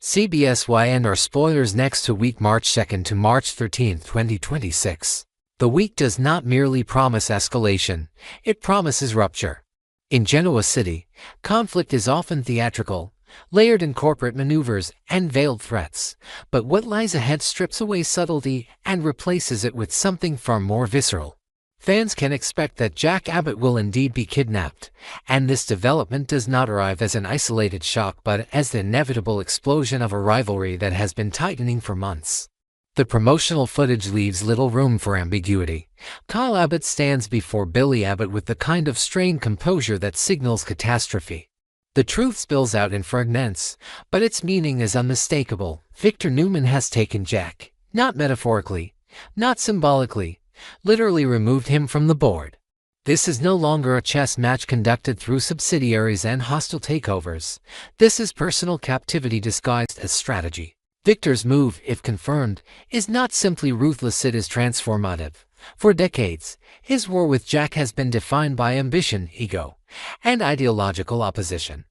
CBSYN are spoilers next to week March 2nd to March 13th, 2026. The week does not merely promise escalation, it promises rupture. In Genoa City, conflict is often theatrical, layered in corporate maneuvers and veiled threats, but what lies ahead strips away subtlety and replaces it with something far more visceral. Fans can expect that Jack Abbott will indeed be kidnapped, and this development does not arrive as an isolated shock but as the inevitable explosion of a rivalry that has been tightening for months. The promotional footage leaves little room for ambiguity. Kyle Abbott stands before Billy Abbott with the kind of strained composure that signals catastrophe. The truth spills out in fragments, but its meaning is unmistakable. Victor Newman has taken Jack, not metaphorically, not symbolically, literally removed him from the board. This is no longer a chess match conducted through subsidiaries and hostile takeovers. This is personal captivity disguised as strategy. Victor's move, if confirmed, is not simply ruthless, it is transformative. For decades, his war with Jack has been defined by ambition, ego, and ideological opposition.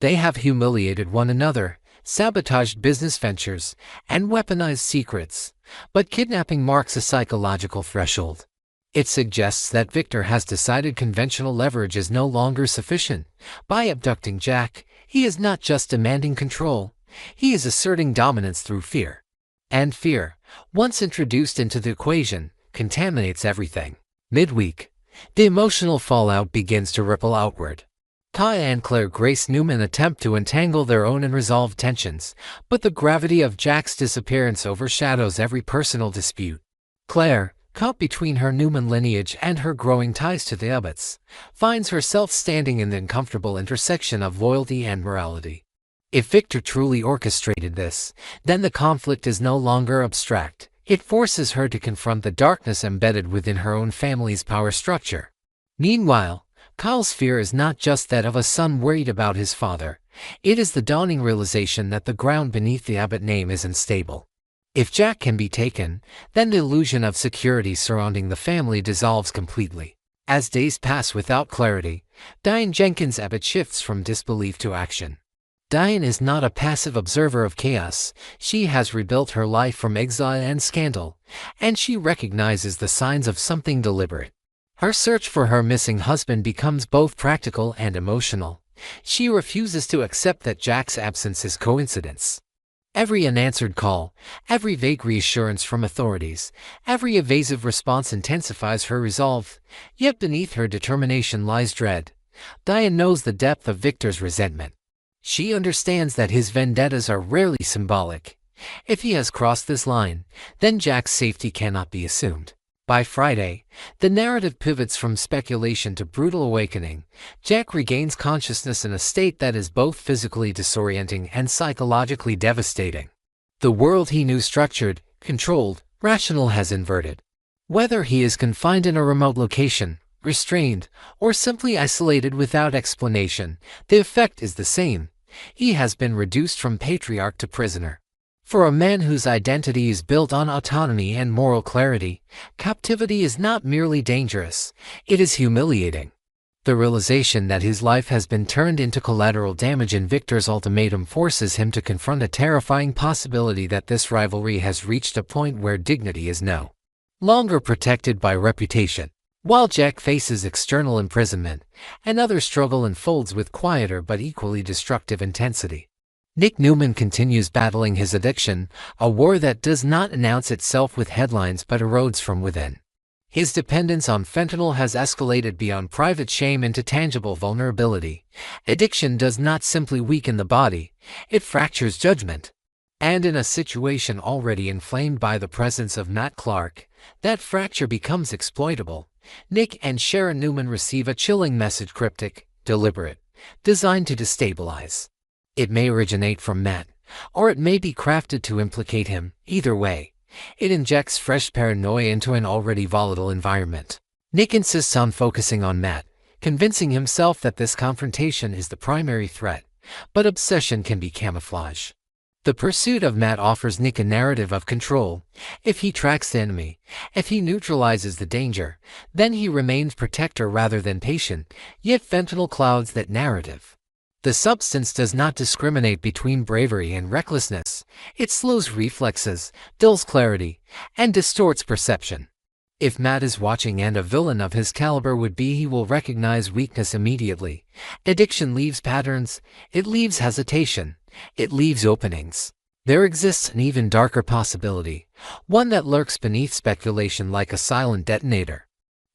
They have humiliated one another, sabotaged business ventures, and weaponized secrets. But kidnapping marks a psychological threshold. It suggests that Victor has decided conventional leverage is no longer sufficient. By abducting Jack, he is not just demanding control, he is asserting dominance through fear. And fear, once introduced into the equation, contaminates everything. Midweek, the emotional fallout begins to ripple outward. Kaya and Claire Grace Newman attempt to entangle their own unresolved tensions, but the gravity of Jack's disappearance overshadows every personal dispute. Claire, caught between her Newman lineage and her growing ties to the Abbotts, finds herself standing in the uncomfortable intersection of loyalty and morality. If Victor truly orchestrated this, then the conflict is no longer abstract. It forces her to confront the darkness embedded within her own family's power structure. Meanwhile, Kyle's fear is not just that of a son worried about his father. It is the dawning realization that the ground beneath the Abbott name is unstable. If Jack can be taken, then the illusion of security surrounding the family dissolves completely. As days pass without clarity, Diane Jenkins Abbott shifts from disbelief to action. Diane is not a passive observer of chaos. She has rebuilt her life from exile and scandal, and she recognizes the signs of something deliberate. Her search for her missing husband becomes both practical and emotional. She refuses to accept that Jack's absence is coincidence. Every unanswered call, every vague reassurance from authorities, every evasive response intensifies her resolve. Yet beneath her determination lies dread. Diane knows the depth of Victor's resentment. She understands that his vendettas are rarely symbolic. If he has crossed this line, then Jack's safety cannot be assumed. By Friday, the narrative pivots from speculation to brutal awakening. Jack regains consciousness in a state that is both physically disorienting and psychologically devastating. The world he knew structured, controlled, rational has inverted. Whether he is confined in a remote location, restrained, or simply isolated without explanation, the effect is the same. He has been reduced from patriarch to prisoner. For a man whose identity is built on autonomy and moral clarity, captivity is not merely dangerous, it is humiliating. The realization that his life has been turned into collateral damage in Victor's ultimatum forces him to confront a terrifying possibility that this rivalry has reached a point where dignity is no longer protected by reputation. While Jack faces external imprisonment, another struggle unfolds with quieter but equally destructive intensity. Nick Newman continues battling his addiction, a war that does not announce itself with headlines but erodes from within. His dependence on fentanyl has escalated beyond private shame into tangible vulnerability. Addiction does not simply weaken the body, it fractures judgment. And in a situation already inflamed by the presence of Matt Clark, that fracture becomes exploitable. Nick and Sharon Newman receive a chilling message, cryptic, deliberate, designed to destabilize. It may originate from Matt, or it may be crafted to implicate him. Either way, it injects fresh paranoia into an already volatile environment. Nick insists on focusing on Matt, convincing himself that this confrontation is the primary threat, but obsession can be camouflage. The pursuit of Matt offers Nick a narrative of control. If he tracks the enemy, if he neutralizes the danger, then he remains protector rather than patient, yet fentanyl clouds that narrative. The substance does not discriminate between bravery and recklessness. It slows reflexes, dulls clarity, and distorts perception. If Matt is watching, and a villain of his caliber would be, he will recognize weakness immediately. Addiction leaves patterns, it leaves hesitation, it leaves openings. There exists an even darker possibility, one that lurks beneath speculation like a silent detonator.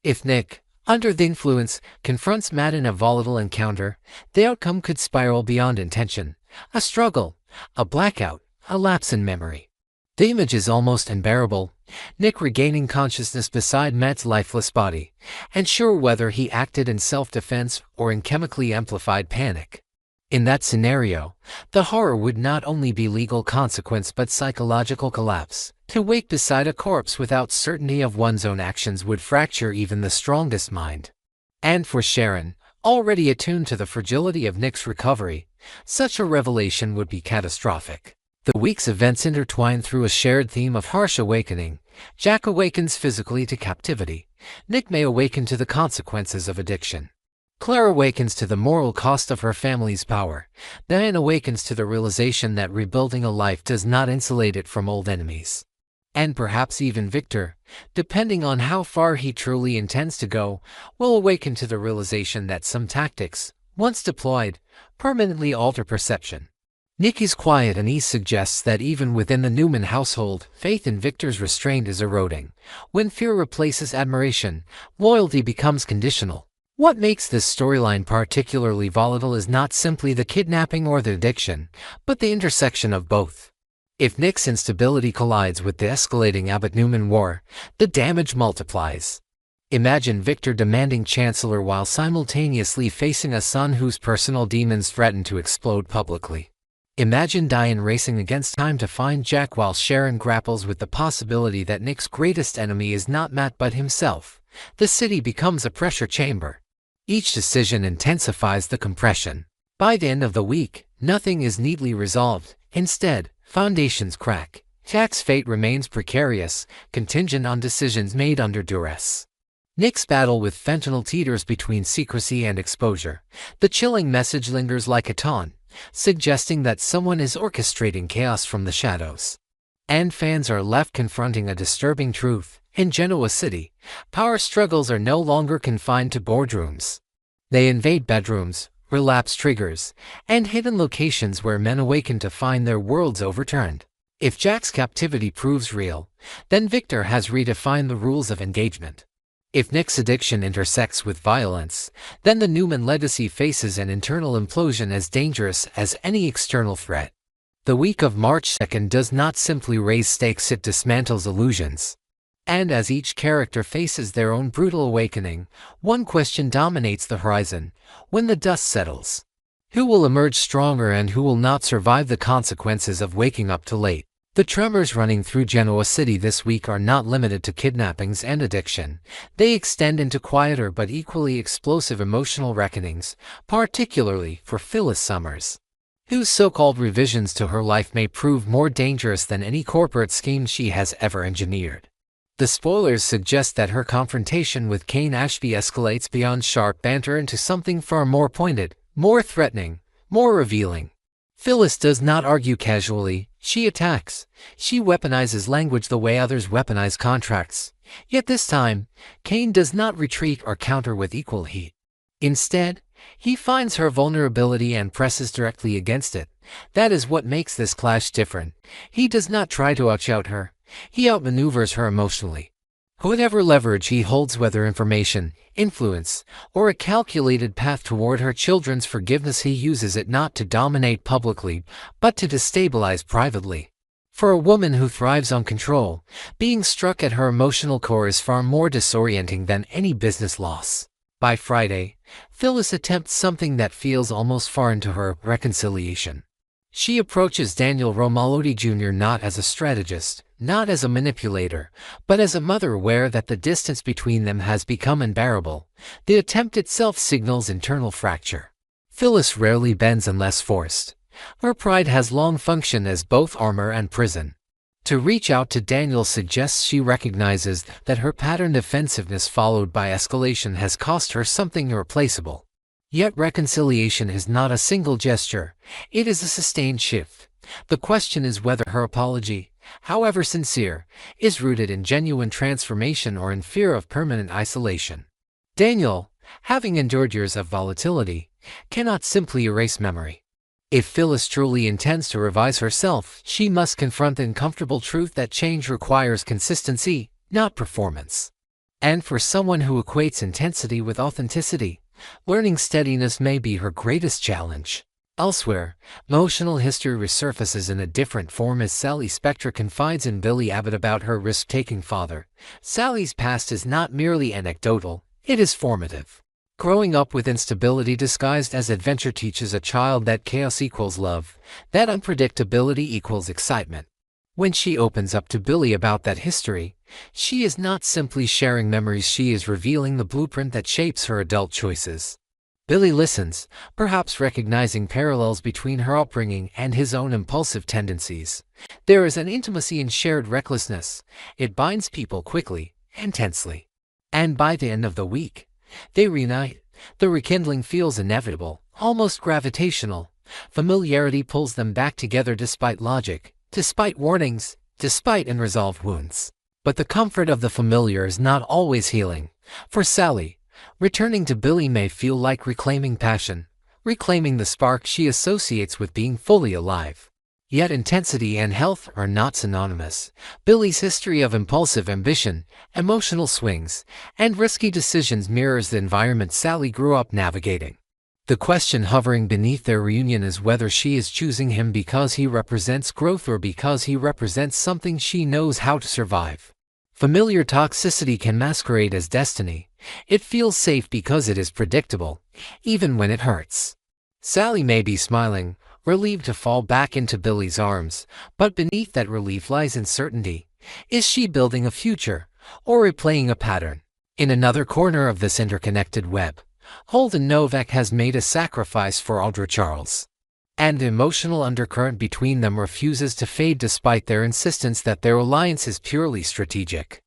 If Nick, under the influence, confronts Matt in a volatile encounter, the outcome could spiral beyond intention. A struggle, a blackout, a lapse in memory. The image is almost unbearable. Nick regaining consciousness beside Matt's lifeless body, unsure whether he acted in self-defense or in chemically amplified panic. In that scenario, the horror would not only be legal consequence but psychological collapse. To wake beside a corpse without certainty of one's own actions would fracture even the strongest mind. And for Sharon, already attuned to the fragility of Nick's recovery, such a revelation would be catastrophic. The week's events intertwine through a shared theme of harsh awakening. Jack awakens physically to captivity. Nick may awaken to the consequences of addiction. Claire awakens to the moral cost of her family's power. Diane awakens to the realization that rebuilding a life does not insulate it from old enemies. And perhaps even Victor, depending on how far he truly intends to go, will awaken to the realization that some tactics, once deployed, permanently alter perception. Nikki's quiet unease suggests that even within the Newman household, faith in Victor's restraint is eroding. When fear replaces admiration, loyalty becomes conditional. What makes this storyline particularly volatile is not simply the kidnapping or the addiction, but the intersection of both. If Nick's instability collides with the escalating Abbott-Newman war, the damage multiplies. Imagine Victor demanding Chancellor while simultaneously facing a son whose personal demons threaten to explode publicly. Imagine Diane racing against time to find Jack while Sharon grapples with the possibility that Nick's greatest enemy is not Matt but himself. The city becomes a pressure chamber. Each decision intensifies the compression. By the end of the week, nothing is neatly resolved. Instead, foundations crack. Jack's fate remains precarious, contingent on decisions made under duress. Nick's battle with fentanyl teeters between secrecy and exposure. The chilling message lingers like a taunt, suggesting that someone is orchestrating chaos from the shadows. And fans are left confronting a disturbing truth. In Genoa City, power struggles are no longer confined to boardrooms. They invade bedrooms, relapse triggers, and hidden locations where men awaken to find their worlds overturned. If Jack's captivity proves real, then Victor has redefined the rules of engagement. If Nick's addiction intersects with violence, then the Newman legacy faces an internal implosion as dangerous as any external threat. The week of March 2nd does not simply raise stakes, it dismantles illusions. And as each character faces their own brutal awakening, one question dominates the horizon: when the dust settles, who will emerge stronger and who will not survive the consequences of waking up too late? The tremors running through Genoa City this week are not limited to kidnappings and addiction. They extend into quieter but equally explosive emotional reckonings, particularly for Phyllis Summers, whose so-called revisions to her life may prove more dangerous than any corporate scheme she has ever engineered. The spoilers suggest that her confrontation with Kane Ashby escalates beyond sharp banter into something far more pointed, more threatening, more revealing. Phyllis does not argue casually, she attacks. She weaponizes language the way others weaponize contracts. Yet this time, Kane does not retreat or counter with equal heat. Instead, he finds her vulnerability and presses directly against it. That is what makes this clash different. He does not try to out her. He outmaneuvers her emotionally. Whatever leverage he holds, whether information, influence, or a calculated path toward her children's forgiveness, he uses it not to dominate publicly, but to destabilize privately. For a woman who thrives on control, being struck at her emotional core is far more disorienting than any business loss. By Friday, Phyllis attempts something that feels almost foreign to her: reconciliation. She approaches Daniel Romalotti Jr. not as a strategist, not as a manipulator, but as a mother aware that the distance between them has become unbearable. The attempt itself signals internal fracture. Phyllis rarely bends unless forced. Her pride has long functioned as both armor and prison. To reach out to Daniel suggests she recognizes that her patterned defensiveness followed by escalation has cost her something irreplaceable. Yet reconciliation is not a single gesture, it is a sustained shift. The question is whether her apology, however sincere, is rooted in genuine transformation or in fear of permanent isolation. Daniel, having endured years of volatility, cannot simply erase memory. If Phyllis truly intends to revise herself, she must confront the uncomfortable truth that change requires consistency, not performance. And for someone who equates intensity with authenticity, learning steadiness may be her greatest challenge. Elsewhere, emotional history resurfaces in a different form as Sally Spectre confides in Billy Abbott about her risk-taking father. Sally's past is not merely anecdotal, it is formative. Growing up with instability disguised as adventure teaches a child that chaos equals love, that unpredictability equals excitement. When she opens up to Billy about that history, she is not simply sharing memories, she is revealing the blueprint that shapes her adult choices. Billy listens, perhaps recognizing parallels between her upbringing and his own impulsive tendencies. There is an intimacy in shared recklessness. It binds people quickly and tensely. And by the end of the week, they reunite. The rekindling feels inevitable, almost gravitational. Familiarity pulls them back together despite logic, despite warnings, despite unresolved wounds. But the comfort of the familiar is not always healing. For Sally, returning to Billy may feel like reclaiming passion, reclaiming the spark she associates with being fully alive. Yet intensity and health are not synonymous. Billy's history of impulsive ambition, emotional swings, and risky decisions mirrors the environment Sally grew up navigating. The question hovering beneath their reunion is whether she is choosing him because he represents growth or because he represents something she knows how to survive. Familiar toxicity can masquerade as destiny. It feels safe because it is predictable, even when it hurts. Sally may be smiling, relieved to fall back into Billy's arms, but beneath that relief lies uncertainty. Is she building a future, or replaying a pattern? In another corner of this interconnected web, Holden Novak has made a sacrifice for Audra Charles. And the emotional undercurrent between them refuses to fade despite their insistence that their alliance is purely strategic.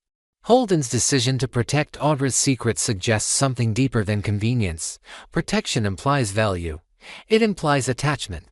Holden's decision to protect Audra's secret suggests something deeper than convenience. Protection implies value. It implies attachment.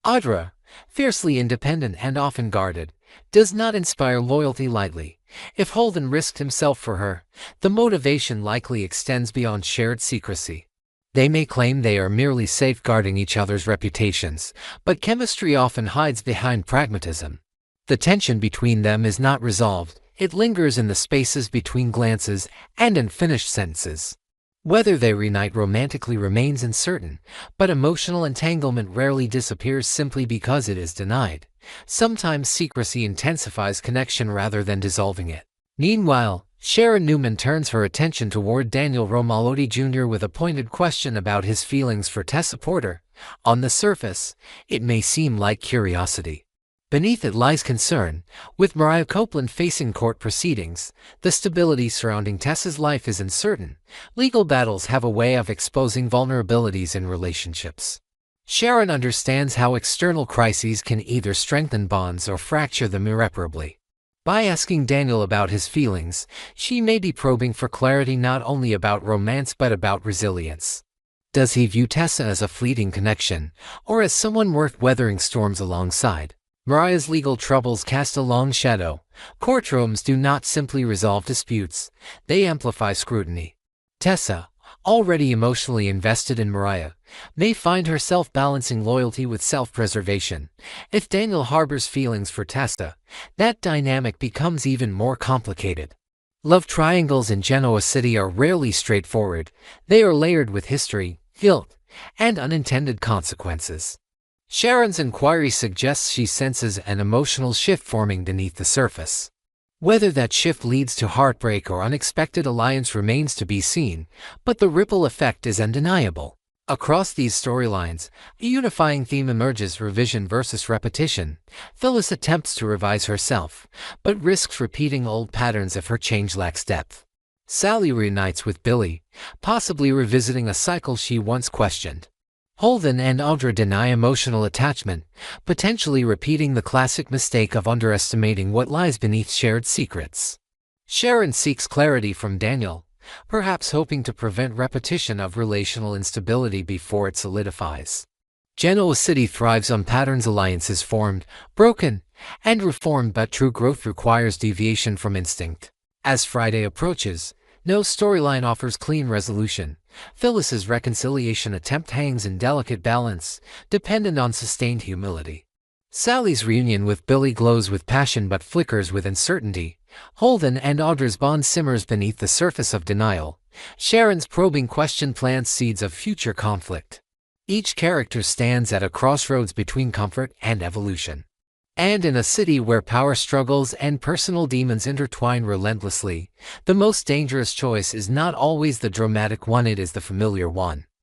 Audra, fiercely independent and often guarded, does not inspire loyalty lightly. If Holden risked himself for her, the motivation likely extends beyond shared secrecy. They may claim they are merely safeguarding each other's reputations, but chemistry often hides behind pragmatism. The tension between them is not resolved, it lingers in the spaces between glances and unfinished sentences. Whether they reunite romantically remains uncertain, but emotional entanglement rarely disappears simply because it is denied. Sometimes secrecy intensifies connection rather than dissolving it. Meanwhile, Sharon Newman turns her attention toward Daniel Romalotti Jr. with a pointed question about his feelings for Tessa Porter. On the surface, it may seem like curiosity. Beneath it lies concern. With Mariah Copeland facing court proceedings, the stability surrounding Tessa's life is uncertain. Legal battles have a way of exposing vulnerabilities in relationships. Sharon understands how external crises can either strengthen bonds or fracture them irreparably. By asking Daniel about his feelings, she may be probing for clarity not only about romance but about resilience. Does he view Tessa as a fleeting connection, or as someone worth weathering storms alongside? Mariah's legal troubles cast a long shadow. Courtrooms do not simply resolve disputes, they amplify scrutiny. Tessa, already emotionally invested in Mariah, may find herself balancing loyalty with self-preservation. If Daniel harbors feelings for Tessa, that dynamic becomes even more complicated. Love triangles in Genoa City are rarely straightforward. They are layered with history, guilt, and unintended consequences. Sharon's inquiry suggests she senses an emotional shift forming beneath the surface. Whether that shift leads to heartbreak or unexpected alliance remains to be seen, but the ripple effect is undeniable. Across these storylines, a unifying theme emerges: revision versus repetition. Phyllis attempts to revise herself, but risks repeating old patterns if her change lacks depth. Sally reunites with Billy, possibly revisiting a cycle she once questioned. Holden and Audra deny emotional attachment, potentially repeating the classic mistake of underestimating what lies beneath shared secrets. Sharon seeks clarity from Daniel, perhaps hoping to prevent repetition of relational instability before it solidifies. Genoa City thrives on patterns, alliances formed, broken, and reformed, but true growth requires deviation from instinct. As Friday approaches, no storyline offers clean resolution. Phyllis's reconciliation attempt hangs in delicate balance, dependent on sustained humility. Sally's reunion with Billy glows with passion but flickers with uncertainty. Holden and Audra's bond simmers beneath the surface of denial. Sharon's probing question plants seeds of future conflict. Each character stands at a crossroads between comfort and evolution. And in a city where power struggles and personal demons intertwine relentlessly, the most dangerous choice is not always the dramatic one, it is the familiar one.